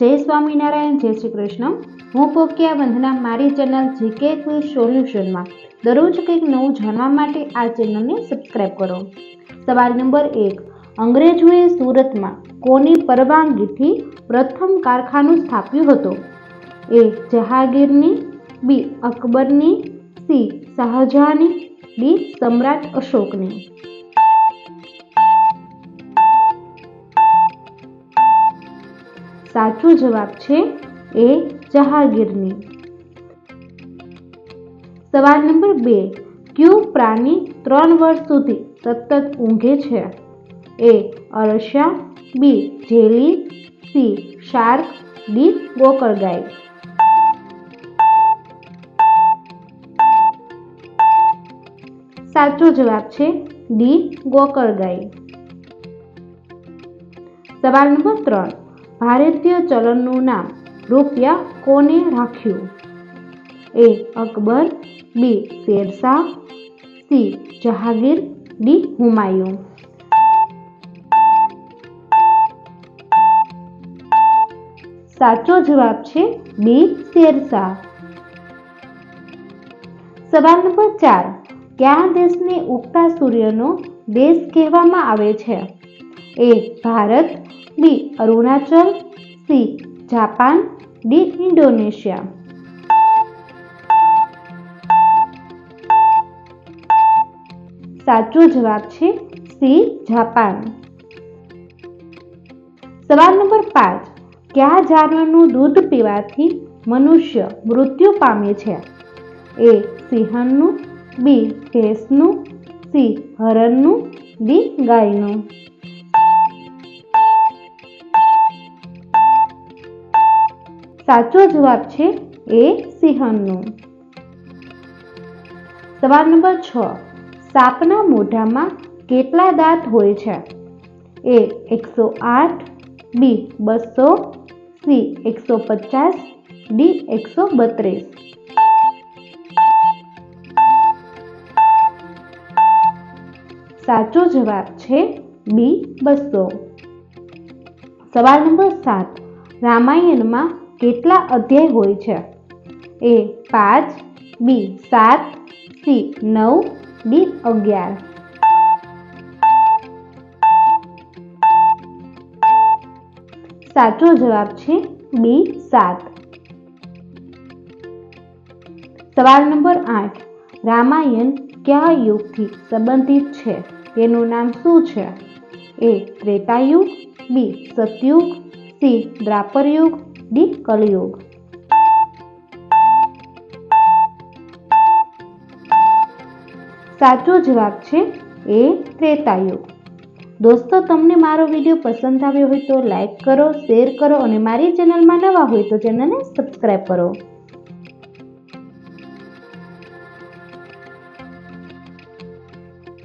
जय स्वामीनारायण, जय श्री कृष्ण। हूँ पोकिया वंदना मारी चेनल जीके क्विज सोल्यूशन में दररोज कंईक नवुं जाणवा माटे आ चेनल ने सब्सक्राइब करो। सवाल नंबर 1, अंग्रेजोए सूरत में कोनी परवानगीथी प्रथम कारखानु स्थाप्युं हतुं? ए जहांगीरनी, बी अकबरनी, सी शाहजहांनी, डी सम्राट अशोकनी। साचो जवाब छे ए जहांगीरनी। सवाल नंबर 2, क्यू प्राणी 3 वर्ष सुधी सतत ऊंघे छे? ए अरसा, बी जेली, सी शार्क, डी गोकळगाय। साचो जवाब छे डी गोकळगाय। सवाल नंबर 3, भारतीय चलनનું નામ રૂપિયા કોને રાખ્યું? એ અકબર, બી શેરશાહ, સી જહાંગીર, ડી હુમાયુं। સાચો જવાબ છે બી શેરશાહ। સવાલ નંબર 4, કયા દેશને ઉગતા સૂર્યનો દેશ કહેવામાં આવે છે? A Bharat, B Arunachal, C जापान, डी इंडोनेशिया। साचो जवाब छे सी जापान। सवाल नंबर 5, क्या जानवरનું दूध पीवाथी मनुष्य मृत्यु पामे छे? ए सिंहणનું, बी भैंसનું, सी हरणનું, डी गायનું। साचो जवाब छे ए सिंहणનું। सवाल नंबर 6, सापना मोढामां केटला दांत होय छे? ए 108, बी 200, सी 150, डी 132। साचो जवाब छे बी 200। सवाल नंबर 7, रामायण में કેટલા અધ્યાય હોય છે? એ 5, બી 7, સી 9, ડી 11। સાચો જવાબ છે બી 7। સવાલ નંબર 8, રામાયણ કયા યુગથી સંબંધિત છે? તેનું નામ શું છે? એ ત્રેતાયુગ, બી સતયુગ, સી દ્વાપર યુગ, डी कलयुग। साचो जवाब छे ए त्रेतायुग। दोस्तों, तमने मारो विडियो पसंद आव्यो होय तो लाइक करो, शेर करो और मारी चेनल में नवा होय तो चेनल ने सब्सक्राइब करो।